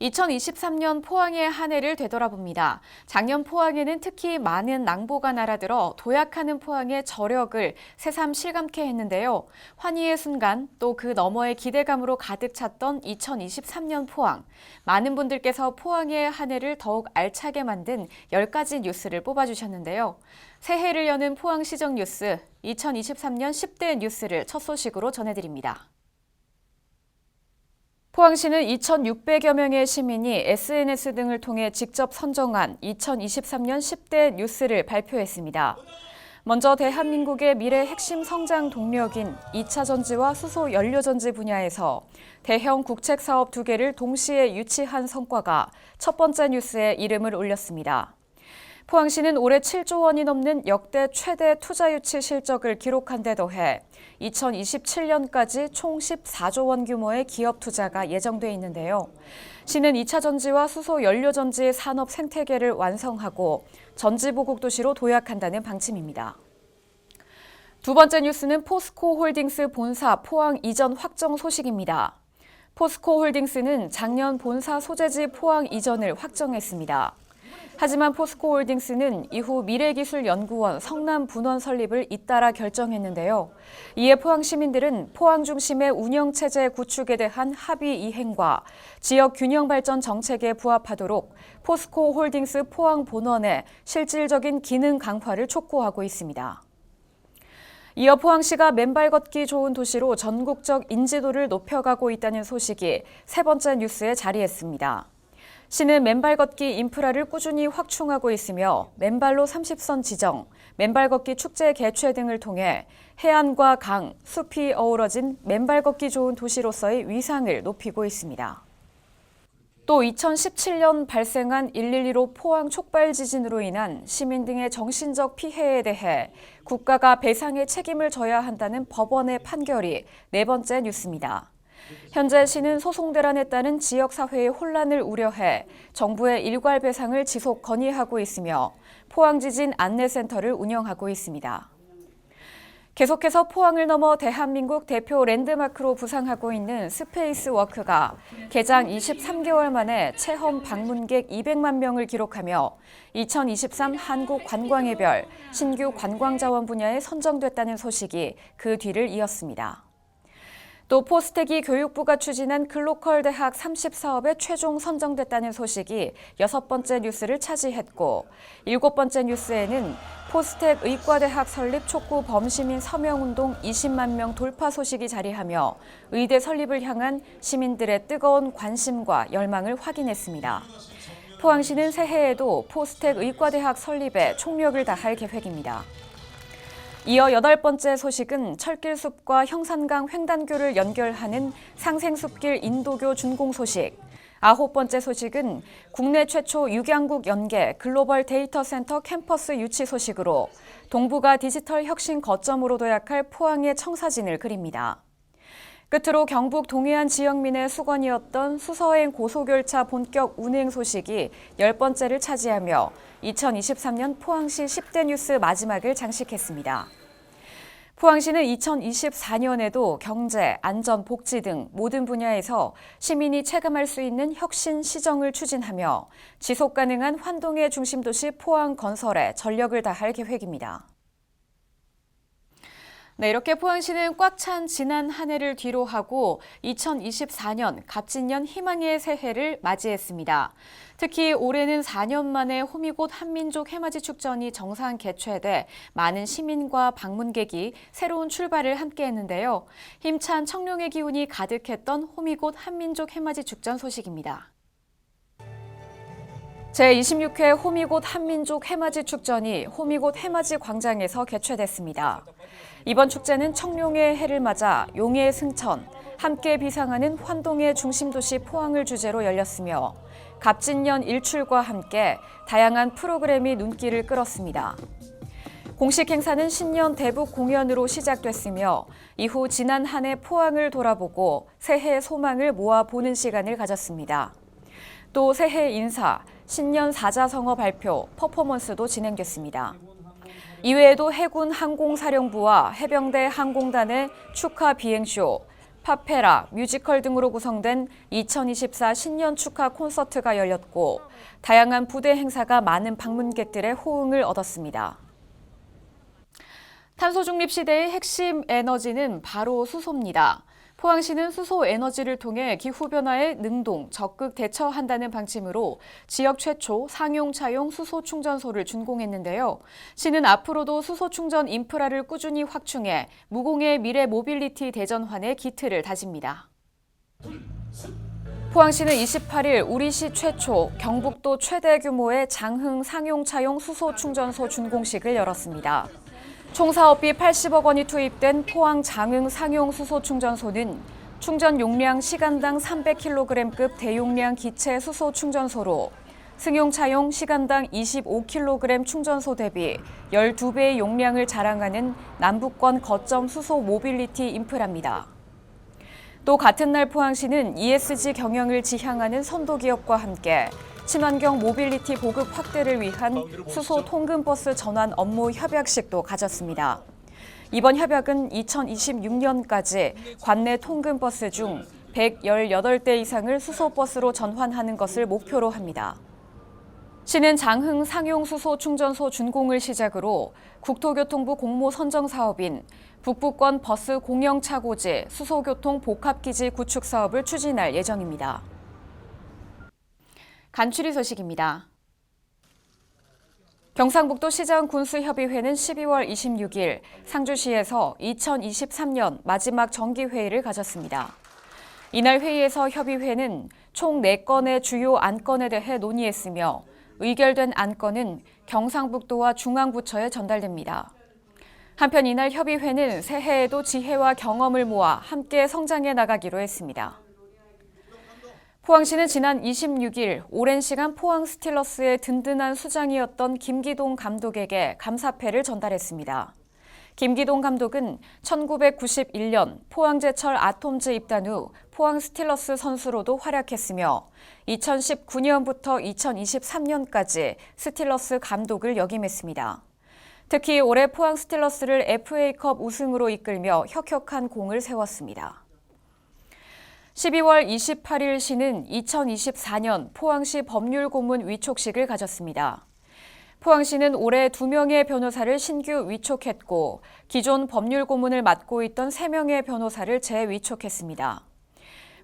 2023년 포항의 한 해를 되돌아봅니다. 작년 포항에는 특히 많은 낭보가 날아들어 도약하는 포항의 저력을 새삼 실감케 했는데요. 환희의 순간, 또 그 너머의 기대감으로 가득 찼던 2023년 포항. 많은 분들께서 포항의 한 해를 더욱 알차게 만든 10가지 뉴스를 뽑아주셨는데요. 새해를 여는 포항시정 뉴스, 2023년 10대 뉴스를 첫 소식으로 전해드립니다. 포항시는 2,600여 명의 시민이 SNS 등을 통해 직접 선정한 2023년 10대 뉴스를 발표했습니다. 먼저 대한민국의 미래 핵심 성장 동력인 2차 전지와 수소 연료 전지 분야에서 대형 국책 사업 2개를 동시에 유치한 성과가 첫 번째 뉴스에 이름을 올렸습니다. 포항시는 올해 7조 원이 넘는 역대 최대 투자 유치 실적을 기록한 데 더해 2027년까지 총 14조 원 규모의 기업 투자가 예정돼 있는데요. 시는 2차 전지와 수소 연료 전지 산업 생태계를 완성하고 전지 보국 도시로 도약한다는 방침입니다. 두 번째 뉴스는 포스코 홀딩스 본사 포항 이전 확정 소식입니다. 포스코 홀딩스는 작년 본사 소재지 포항 이전을 확정했습니다. 하지만 포스코홀딩스는 이후 미래기술연구원 성남 분원 설립을 잇따라 결정했는데요. 이에 포항 시민들은 포항 중심의 운영체제 구축에 대한 합의 이행과 지역 균형 발전 정책에 부합하도록 포스코홀딩스 포항 본원의 실질적인 기능 강화를 촉구하고 있습니다. 이어 포항시가 맨발 걷기 좋은 도시로 전국적 인지도를 높여가고 있다는 소식이 세 번째 뉴스에 자리했습니다. 시는 맨발 걷기 인프라를 꾸준히 확충하고 있으며 맨발로 30선 지정, 맨발 걷기 축제 개최 등을 통해 해안과 강, 숲이 어우러진 맨발 걷기 좋은 도시로서의 위상을 높이고 있습니다. 또 2017년 발생한 112로 포항 촉발 지진으로 인한 시민 등의 정신적 피해에 대해 국가가 배상의 책임을 져야 한다는 법원의 판결이 네 번째 뉴스입니다. 현재 시는 소송 대란에 따른 지역사회의 혼란을 우려해 정부의 일괄 배상을 지속 건의하고 있으며 포항지진 안내센터를 운영하고 있습니다. 계속해서 포항을 넘어 대한민국 대표 랜드마크로 부상하고 있는 스페이스워크가 개장 23개월 만에 체험 방문객 200만 명을 기록하며 2023 한국관광의 별 신규 관광자원 분야에 선정됐다는 소식이 그 뒤를 이었습니다. 또 포스텍이 교육부가 추진한 글로컬 대학 30사업에 최종 선정됐다는 소식이 여섯 번째 뉴스를 차지했고 일곱 번째 뉴스에는 포스텍 의과대학 설립 촉구 범시민 서명운동 20만 명 돌파 소식이 자리하며 의대 설립을 향한 시민들의 뜨거운 관심과 열망을 확인했습니다. 포항시는 새해에도 포스텍 의과대학 설립에 총력을 다할 계획입니다. 이어 여덟 번째 소식은 철길숲과 형산강 횡단교를 연결하는 상생숲길 인도교 준공 소식. 아홉 번째 소식은 국내 최초 육양국 연계 글로벌 데이터 센터 캠퍼스 유치 소식으로 동북아 디지털 혁신 거점으로 도약할 포항의 청사진을 그립니다. 끝으로 경북 동해안 지역민의 수건이었던 수서행 고속열차 본격 운행 소식이 10번째를 차지하며 2023년 포항시 10대 뉴스 마지막을 장식했습니다. 포항시는 2024년에도 경제, 안전, 복지 등 모든 분야에서 시민이 체감할 수 있는 혁신 시정을 추진하며 지속가능한 환동의 중심도시 포항 건설에 전력을 다할 계획입니다. 네, 이렇게 포항시는 꽉 찬 지난 한 해를 뒤로하고 2024년 갑진년 희망의 새해를 맞이했습니다. 특히 올해는 4년 만에 호미곶 한민족 해맞이 축전이 정상 개최돼 많은 시민과 방문객이 새로운 출발을 함께했는데요. 힘찬 청룡의 기운이 가득했던 호미곶 한민족 해맞이 축전 소식입니다. 제26회 호미곶 한민족 해맞이 축전이 호미곶 해맞이 광장에서 개최됐습니다. 이번 축제는 청룡의 해를 맞아 용의 승천, 함께 비상하는 환동의 중심도시 포항을 주제로 열렸으며 갑진년 일출과 함께 다양한 프로그램이 눈길을 끌었습니다. 공식 행사는 신년 대북 공연으로 시작됐으며 이후 지난 한 해 포항을 돌아보고 새해 소망을 모아보는 시간을 가졌습니다. 또 새해 인사, 신년 사자성어 발표, 퍼포먼스도 진행됐습니다. 이외에도 해군 항공사령부와 해병대 항공단의 축하 비행쇼, 파페라, 뮤지컬 등으로 구성된 2024 신년 축하 콘서트가 열렸고 다양한 부대 행사가 많은 방문객들의 호응을 얻었습니다. 탄소 중립 시대의 핵심 에너지는 바로 수소입니다. 포항시는 수소 에너지를 통해 기후변화에 능동, 적극 대처한다는 방침으로 지역 최초 상용-차용 수소 충전소를 준공했는데요. 시는 앞으로도 수소 충전 인프라를 꾸준히 확충해 무공해 미래 모빌리티 대전환의 기틀을 다집니다. 포항시는 28일 우리시 최초, 경북도 최대 규모의 장흥 상용-차용 수소 충전소 준공식을 열었습니다. 총 사업비 80억 원이 투입된 포항 장흥 상용 수소 충전소는 충전 용량 시간당 300kg급 대용량 기체 수소 충전소로 승용차용 시간당 25kg 충전소 대비 12배의 용량을 자랑하는 남북권 거점 수소 모빌리티 인프라입니다. 또 같은 날 포항시는 ESG 경영을 지향하는 선도기업과 함께 친환경 모빌리티 보급 확대를 위한 수소 통근버스 전환 업무 협약식도 가졌습니다. 이번 협약은 2026년까지 관내 통근버스 중 118대 이상을 수소버스로 전환하는 것을 목표로 합니다. 시는 장흥 상용 수소 충전소 준공을 시작으로 국토교통부 공모 선정 사업인 북부권 버스 공영차고지 수소교통 복합기지 구축 사업을 추진할 예정입니다. 간추리 소식입니다. 경상북도 시장군수협의회는 12월 26일 상주시에서 2023년 마지막 정기회의를 가졌습니다. 이날 회의에서 협의회는 총 4건의 주요 안건에 대해 논의했으며 의결된 안건은 경상북도와 중앙부처에 전달됩니다. 한편 이날 협의회는 새해에도 지혜와 경험을 모아 함께 성장해 나가기로 했습니다. 포항시는 지난 26일 오랜 시간 포항 스틸러스의 든든한 수장이었던 김기동 감독에게 감사패를 전달했습니다. 김기동 감독은 1991년 포항제철 아톰즈 입단 후 포항 스틸러스 선수로도 활약했으며 2019년부터 2023년까지 스틸러스 감독을 역임했습니다. 특히 올해 포항 스틸러스를 FA컵 우승으로 이끌며 혁혁한 공을 세웠습니다. 12월 28일 시는 2024년 포항시 법률고문 위촉식을 가졌습니다. 포항시는 올해 2명의 변호사를 신규 위촉했고 기존 법률고문을 맡고 있던 3명의 변호사를 재위촉했습니다.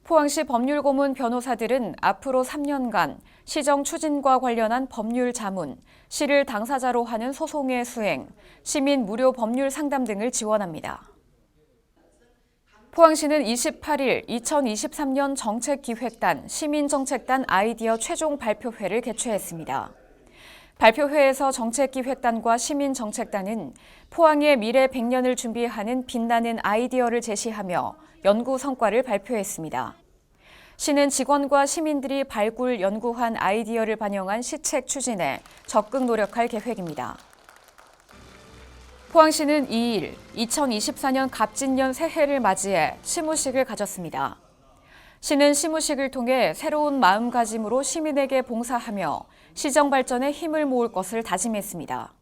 포항시 법률고문 변호사들은 앞으로 3년간 시정 추진과 관련한 법률 자문, 시를 당사자로 하는 소송의 수행, 시민 무료 법률 상담 등을 지원합니다. 포항시는 28일 2023년 정책기획단, 시민정책단 아이디어 최종 발표회를 개최했습니다. 발표회에서 정책기획단과 시민정책단은 포항의 미래 100년을 준비하는 빛나는 아이디어를 제시하며 연구 성과를 발표했습니다. 시는 직원과 시민들이 발굴, 연구한 아이디어를 반영한 시책 추진에 적극 노력할 계획입니다. 포항시는 2일 2024년 갑진년 새해를 맞이해 시무식을 가졌습니다. 시는 시무식을 통해 새로운 마음가짐으로 시민에게 봉사하며 시정 발전에 힘을 모을 것을 다짐했습니다.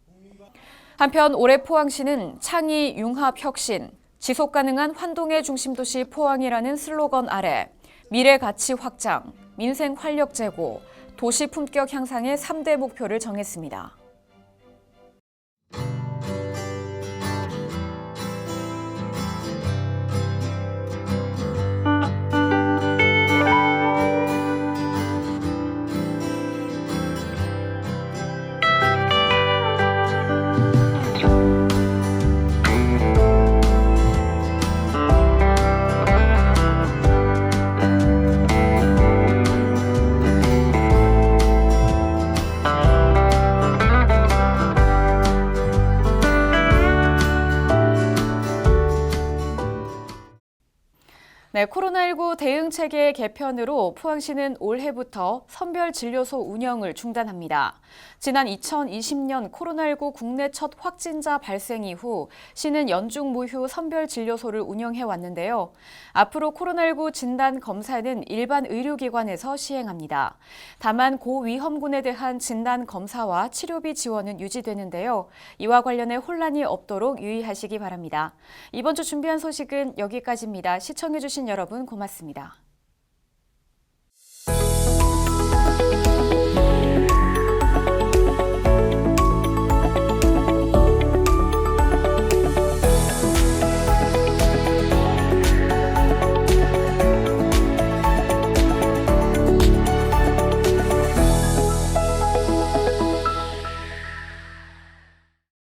한편 올해 포항시는 창의, 융합, 혁신, 지속 가능한 환동의 중심도시 포항이라는 슬로건 아래 미래 가치 확장, 민생 활력 제고, 도시 품격 향상의 3대 목표를 정했습니다. 네, 코로나19 대응 체계 개편으로 포항시는 올해부터 선별진료소 운영을 중단합니다. 지난 2020년 코로나19 국내 첫 확진자 발생 이후 시는 연중 무휴 선별진료소를 운영해 왔는데요. 앞으로 코로나19 진단 검사는 일반 의료기관에서 시행합니다. 다만 고위험군에 대한 진단 검사와 치료비 지원은 유지되는데요. 이와 관련해 혼란이 없도록 유의하시기 바랍니다. 이번 주 준비한 소식은 여기까지입니다. 시청해주신 여러분 고맙습니다.